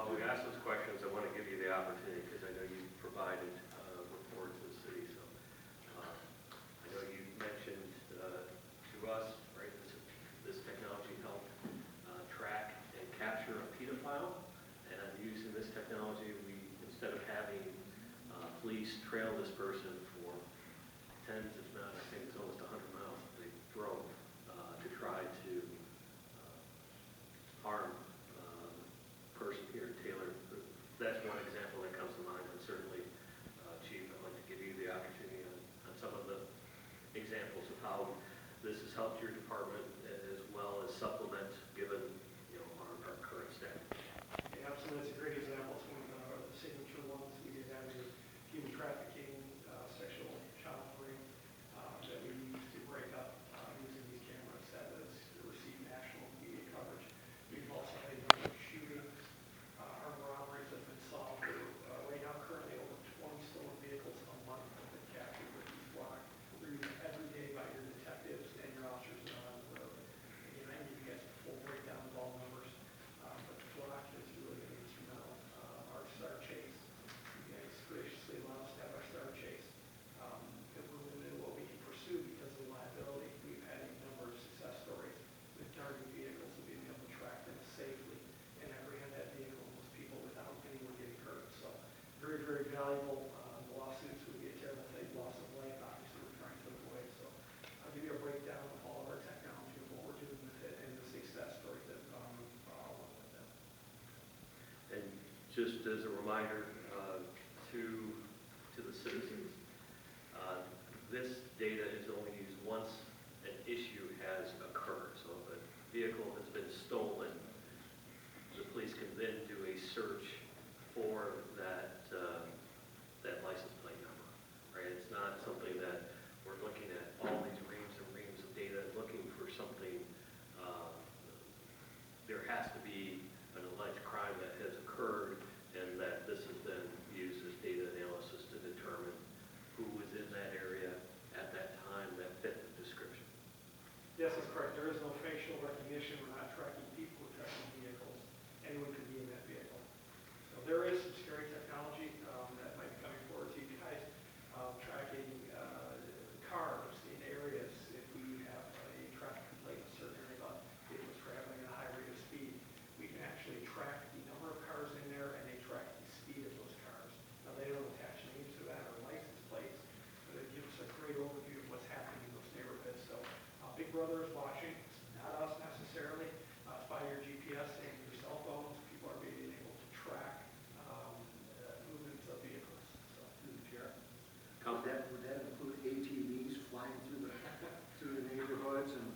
while we ask those questions, I want to give you the opportunity, because I know you provided reports to the city, so I know you mentioned to us, right, this technology helped track and capture a pedophile, and using this technology, instead of having police trail this person for tens, if not, I think it's almost 100 miles, they drove to try to harm person here in Taylor. That's one example that comes to mind, and certainly, Chief, I'd like to give you the opportunity on some of the examples of how this has helped your department as well as supplement given our current staff. Yeah, absolutely. It's a great example. It's one of the signature ones. We did have a human trafficking, sexual child free that we used to break up using these cameras that has received national media coverage. We've also had a number of shootings. Our robberies have been solved. Right now, currently over 20 stolen vehicles a month have been captured with these block. They're used every day by your detectives and your officers that are on the road. Again, I give you guys a full breakdown of all numbers, but the flock is really an instrumental. Our star chase, you guys graciously allow us to have our star chase. Because we're limited in what we can pursue because of the liability. We've had a number of success stories with targeting vehicles and being able to track them safely and apprehend that vehicle and those people without anyone getting hurt. So very, very valuable. Lawsuits would be a terrible thing. Loss of life, obviously, we're trying to avoid. So I'll give you a breakdown of all of our technology and what we're doing with it and the success stories that have gone along with them. And just as a reminder to the citizens, this data is only used once an issue has occurred. So if a vehicle has been stolen, the police can then do a search for that license plate number. Right? It's not something that we're looking at all these reams and reams of data looking for something. There has to be an alleged crime that has occurred, and that this is then used as data analysis to determine who was in that area at that time that fit the description. Yes, that's correct. There is no facial recognition. We're not tracking people. We're tracking vehicles. Anyone could be in that vehicle. So there is some scary technology that might be coming forward to you guys. Tracking cars in areas. If we have a traffic complaint in a certain area about vehicles traveling at a high rate of speed, we can actually track the number of cars in there, and they track the speed of those cars. Now, they don't attach names to that or license plates, but it gives us a great overview of what's happening in those neighborhoods. So Big Brother is watching. It's not us necessarily. It's by your GPS and your cell phones. People are being able to track movements of vehicles. So, Through the chair. Council. Would that include ATVs flying through the neighborhoods and?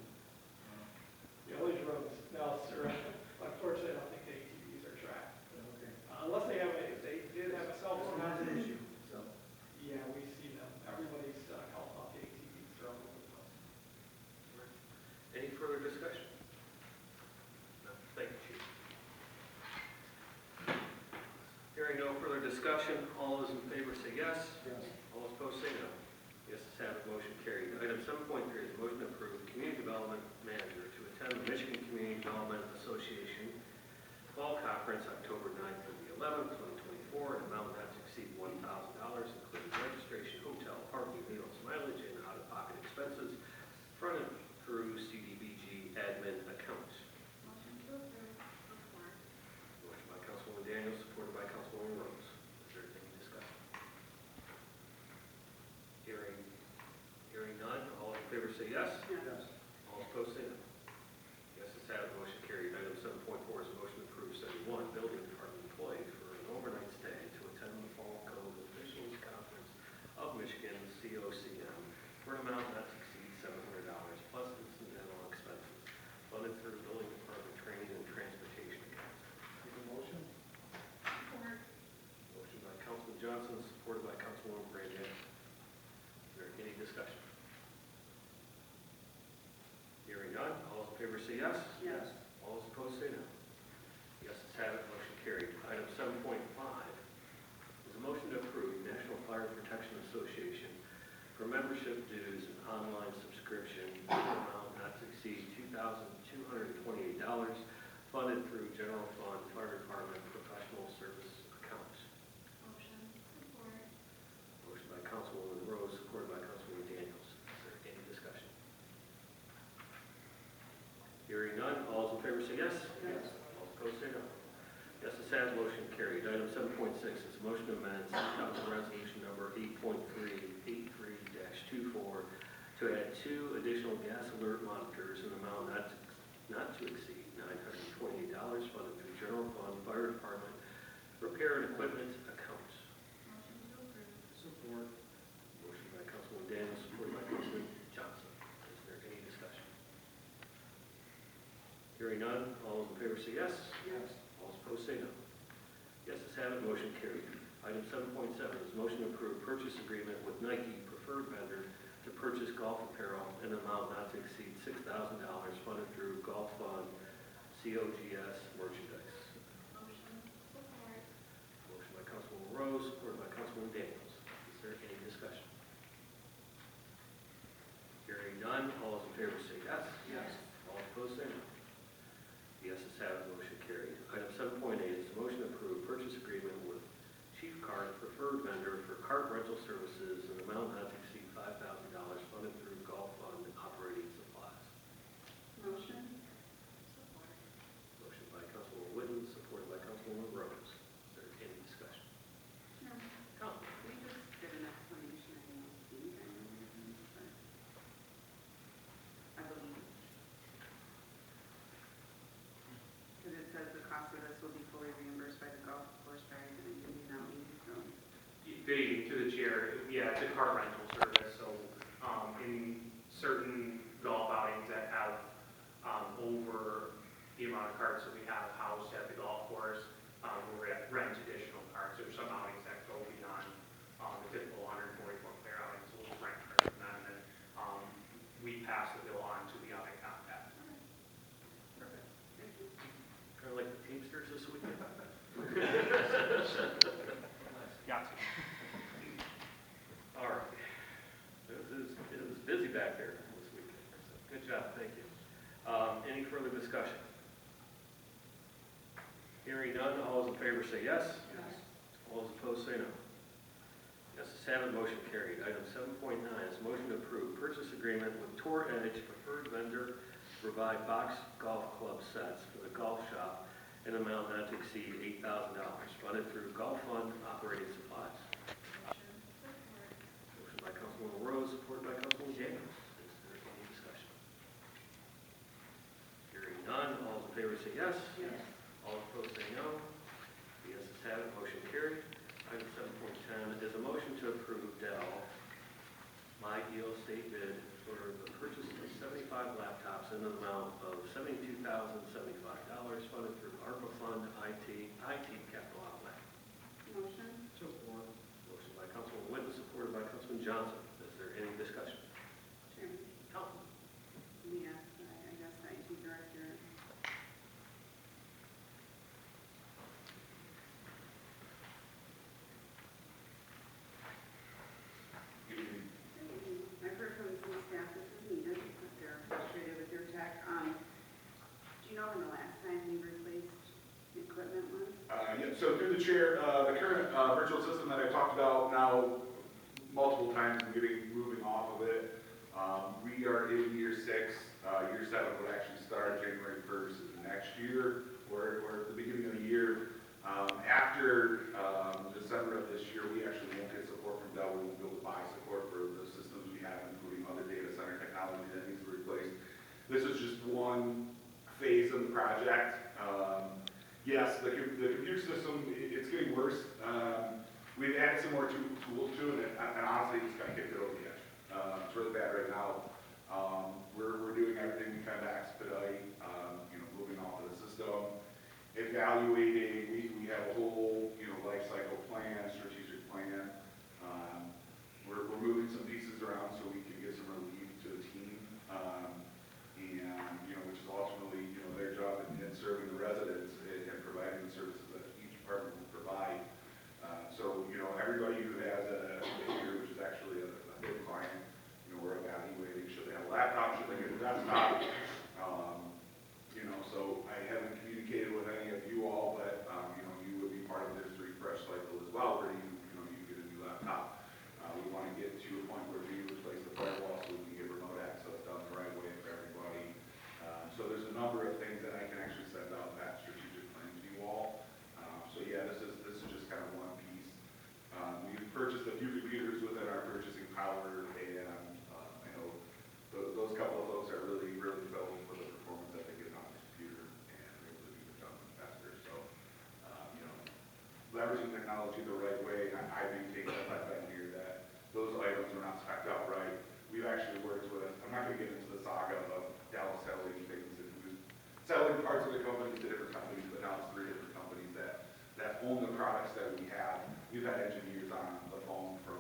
the only drones. No, sir. Unfortunately, I don't think the ATVs are tracked. Okay. Unless they have if they did have a cell phone. That's an issue. So. Yeah, we see them. Everybody's calling out the ATVs. They're all over the place. Any further discussion? No. Thank you, Chief. Hearing no further discussion, all those in favor say yes. Yes. All those opposed say no. Yes, it's have it. Motion carried. Item 7.3 is a motion to approve Community Development Manager to attend the Michigan Community Development Association Fall Conference October 9th through the 11th, 2024, an amount not to exceed $1,000, including registration, hotel, parking, meals, mileage, and out-of-pocket expenses, fronted through CDBG admin account. Motion to approve. Support. Motion by Councilwoman Daniels, supported by Councilwoman Rose. Is there any discussion? Hearing none, all in favor say yes. Yes. All opposed say no. Yes, it's have it. Motion carried. Item 7.4 is a motion to approve 71 building department employee for an overnight stay to attend the Fall Code Officials Conference of Michigan, COCM, for an amount not to exceed $700 plus incidental expenses, funded through building department training and transportation accounts. Make a motion? Support. Motion by Councilman Johnson, supported by Councilwoman Brandon. Is there any discussion? Hearing none, all those in favor say yes. Yes. All those opposed say no. Yes, it's have it. Motion carried. Item 7.5 is a motion to approve National Fire Protection Association for membership dues and online subscription for an amount not to exceed $2,228, funded through General Fund, Fire Department, Professional carried. Item 7.6 is a motion to amend City Council Resolution number 8.383-24 to add 2 additional gas alert monitors in an amount not to exceed $928 funded through General Fund Fire Department Repair and Equipment account. Motion to approve. Support. Motion by Councilman Daniels, supported by Councilman Johnson. Is there any discussion? Hearing none, all those in favor say yes. Yes. All opposed say no. Yeses have it, motion carried. Item 7.7 is motion to approve purchase agreement with Nike preferred vendor to purchase golf apparel in an amount not to exceed $6,000 funded through Golf Fund COGS merchandise. Motion. Support. Motion by Councilwoman Rose, supported by Councilman Daniels. Is there any discussion? Hearing none, all those in favor say yes. Yes. All opposed say no. The yeses have it, motion carried. Item 7.8 is a motion to approve purchase agreement with Chief Cart preferred vendor for cart rental services in an amount not to exceed $5,000 funded through Golf Fund operating supplies. Motion. Support. Motion by Councilwoman Witten, supported by Councilwoman Rose. Is there any discussion? No. Councilman. We just did an explanation, I don't think I know anything, but I believe. Because it says the cost of this will be fully reimbursed by the golf course guys, and I do not need to go. Good evening to the chair. Yeah, it's a car rental service, so in certain golf outings that have over the amount of carts that we have housed at the golf course, we'll rent additional carts. There's some outings that go beyond the typical 144 player outing, so we'll just rent carts from them, and then we pass the bill on to the outing contact. Perfect. Kind of like the Teamsters this weekend. Got to. All right. It was busy back there this weekend. So good job, thank you. Any further discussion? Hearing none, all those in favor say yes. Yes. All those opposed say no. Yeses have it, motion carried. Item 7.9 is motion to approve purchase agreement with Tour Edge preferred vendor to provide box golf club sets for the golf shop in an amount not to exceed $8,000 funded through Golf Fund operating supplies. Motion. Support. Motion by Councilwoman Rose, supported by Councilman Daniels. Is there any discussion? Hearing none, all those in favor say yes. Yes. All opposed say no. The yeses have it, motion carried. Item 7.10 is a motion to approve Dell My Deal state bid for the purchase of 75 laptops in an amount of $72,075 funded through ARPA Fund IT capital outlay. Motion. Support. Motion by Councilman Witten, supported by Councilman Johnson. Is there any discussion? Chairman. Councilman. Yes, I guess the IT director. I've heard from some staff this is needed, that they're frustrated with their tech. Do you know when the last time we replaced equipment was? Yeah, so through the chair, the current virtual system that I talked about now multiple times and moving off of it, we are in year 6. Year 7 would actually start January 1st of next year. We're at the beginning of the year. After December of this year, we actually won't get support from Dell. We won't be able to buy support for the systems we have, including other data center technology that needs to be replaced. This is just one phase of the project. Yes, the computer system, it's getting worse. We've added some more tools to it, and honestly, it's kind of kicked it over the edge. It's really bad right now. We're doing everything we can to expedite, moving off of the system, evaluating. We have a whole, life cycle plan, strategic plan. We're moving some pieces around so we can get some relief to the team, which is ultimately, their job in serving the residents and providing the services that each department will provide. So, everybody who has a computer, which is actually a big client, we're evaluating, should they have a laptop, should they get a desktop? So I haven't communicated with any of you all, but technology the right way, and I maintain that I've been here, that those items are not spec'd out right. We've actually worked with, I'm not gonna get into the saga of Dallas selling things and who's selling parts of the company to different companies, but now it's 3 different companies that own the products that we have. We've had engineers on the phone from